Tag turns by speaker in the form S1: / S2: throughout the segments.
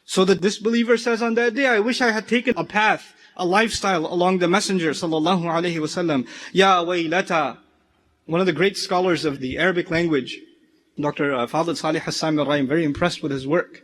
S1: So the disbeliever says on that day, I wish I had taken a path, a lifestyle along the Messenger sallallahu alaihi wasallam. Ya waylata. One of the great scholars of the Arabic language, Dr. Fadl Salih Hassan al-Raim, very impressed with his work.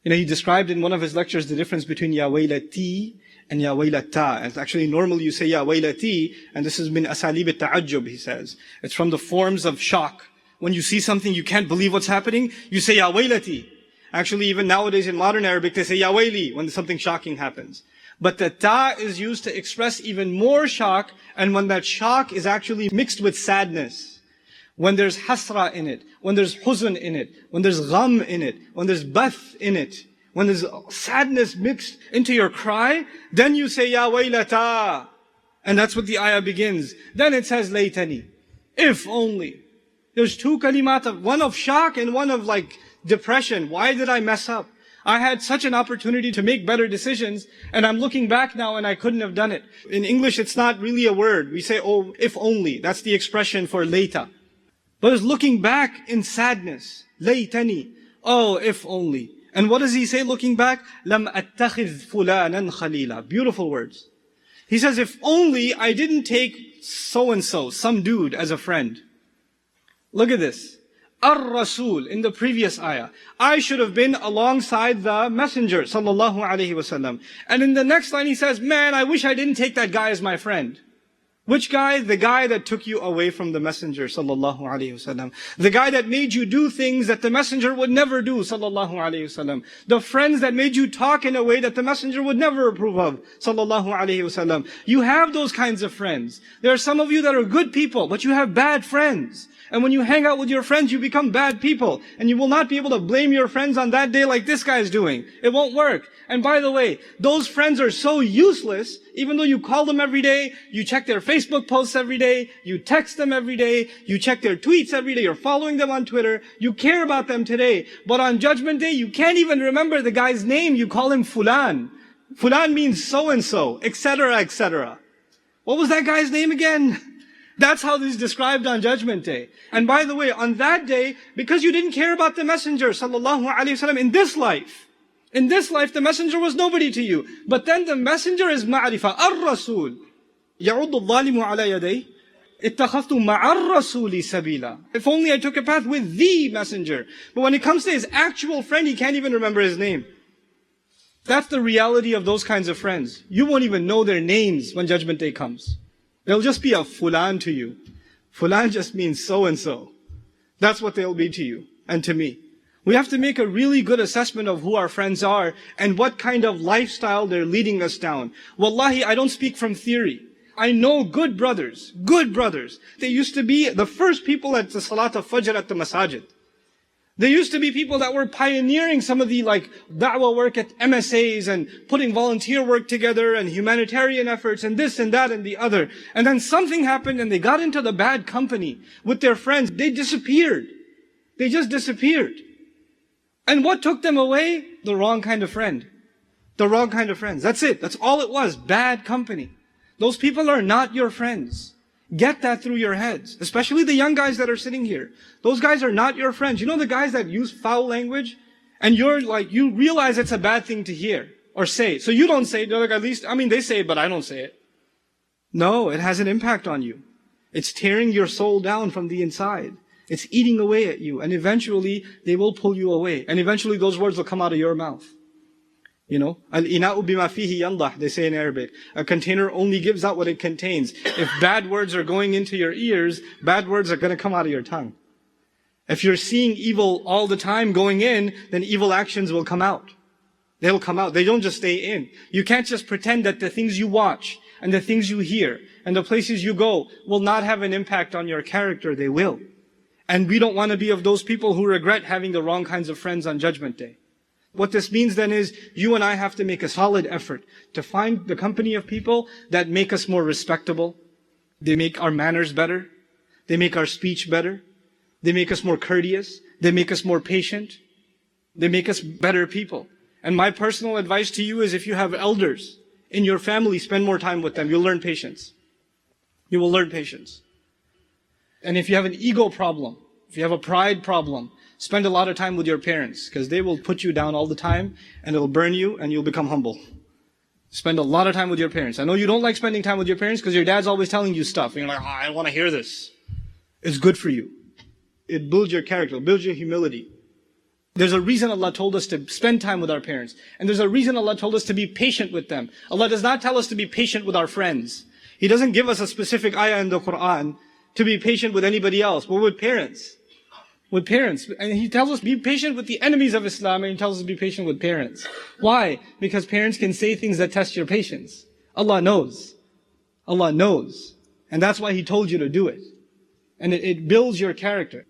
S1: He described in one of his lectures the difference between Ya waylati and Ya waylata. It's actually normally you say Ya waylati, and this is min asalib al-ta'ajjub, he says. It's from the forms of shock. When you see something you can't believe what's happening, you say Ya waylati. Actually, even nowadays in modern Arabic, they say Ya wayli when something shocking happens. But the ta is used to express even more shock, and when that shock is actually mixed with sadness. When there's hasra in it, when there's huzn in it, when there's gham in it, when there's bath in it, when there's sadness mixed into your cry, then you say Ya waylata. And that's what the ayah begins. Then it says laytani. If only. There's two kalimat, one of shock and one of depression. Why did I mess up? I had such an opportunity to make better decisions, and I'm looking back now and I couldn't have done it. In English, it's not really a word. We say, oh, if only. That's the expression for later. But it's looking back in sadness. Laytani. Oh, if only. And what does he say looking back? Lam attakhidh fulanan khalila. Beautiful words. He says, if only I didn't take so-and-so, some dude, as a friend. Look at this. Ar-Rasul, in the previous ayah. I should have been alongside the Messenger, sallallahu alaihi wasallam. And in the next line he says, man, I wish I didn't take that guy as my friend. Which guy? The guy that took you away from the Messenger, sallallahu alaihi wasallam. The guy that made you do things that the Messenger would never do, sallallahu alaihi wasallam. The friends that made you talk in a way that the Messenger would never approve of, sallallahu alaihi wasallam. You have those kinds of friends. There are some of you that are good people, but you have bad friends. And when you hang out with your friends, you become bad people. And you will not be able to blame your friends on that day like this guy is doing. It won't work. And by the way, those friends are so useless, even though you call them every day, you check their Facebook posts every day, you text them every day, you check their tweets every day, you're following them on Twitter, you care about them today. But on Judgment Day, you can't even remember the guy's name. You call him Fulan. Fulan means so-and-so, etc., etc. What was that guy's name again? That's how this is described on Judgment Day. And by the way, on that day, because you didn't care about the Messenger, sallallahu alaihi wasallam, in this life, the Messenger was nobody to you. But then the Messenger is ma'rifah, ar-Rasul. يَعُضُّ الظَّالِمُ عَلَى يَدَيْهِ اتَّخَذْتُ مَعَ الرَّسُولِ سَبِيلًا. If only I took a path with the Messenger. But when it comes to his actual friend, he can't even remember his name. That's the reality of those kinds of friends. You won't even know their names when Judgment Day comes. They'll just be a fulan to you. Fulan just means so-and-so. That's what they'll be to you and to me. We have to make a really good assessment of who our friends are and what kind of lifestyle they're leading us down. Wallahi, I don't speak from theory. I know good brothers. They used to be the first people at the Salat of Fajr at the Masajid. There used to be people that were pioneering some of the da'wah work at MSAs and putting volunteer work together and humanitarian efforts and this and that and the other. And then something happened and they got into the bad company with their friends. They disappeared. They just disappeared. And what took them away? The wrong kind of friend. The wrong kind of friends. That's it. That's all it was. Bad company. Those people are not your friends. Get that through your heads. Especially the young guys that are sitting here. Those guys are not your friends. You know the guys that use foul language? And you realize it's a bad thing to hear or say. So you don't say it. At least, they say it, but I don't say it. No, it has an impact on you. It's tearing your soul down from the inside. It's eating away at you. And eventually, they will pull you away. And eventually, those words will come out of your mouth. Al-ina'u bima fihi yandah, they say in Arabic. A container only gives out what it contains. If bad words are going into your ears, bad words are going to come out of your tongue. If you're seeing evil all the time going in, then evil actions will come out. They'll come out. They don't just stay in. You can't just pretend that the things you watch and the things you hear and the places you go will not have an impact on your character. They will. And we don't want to be of those people who regret having the wrong kinds of friends on Judgment Day. What this means then is you and I have to make a solid effort to find the company of people that make us more respectable. They make our manners better. They make our speech better. They make us more courteous. They make us more patient. They make us better people. And my personal advice to you is if you have elders in your family, spend more time with them. You'll learn patience. You will learn patience. And if you have an ego problem, if you have a pride problem, Spend a lot of time with your parents, because they will put you down all the time, and it'll burn you, and you'll become humble. Spend a lot of time with your parents. I know you don't like spending time with your parents, because your dad's always telling you stuff, and you're like, I don't want to hear this. It's good for you. It builds your character, it builds your humility. There's a reason Allah told us to spend time with our parents. And there's a reason Allah told us to be patient with them. Allah does not tell us to be patient with our friends. He doesn't give us a specific ayah in the Qur'an to be patient with anybody else, but with parents. With parents. And He tells us be patient with the enemies of Islam, and He tells us to be patient with parents. Why? Because parents can say things that test your patience. Allah knows. Allah knows. And that's why He told you to do it. And it builds your character.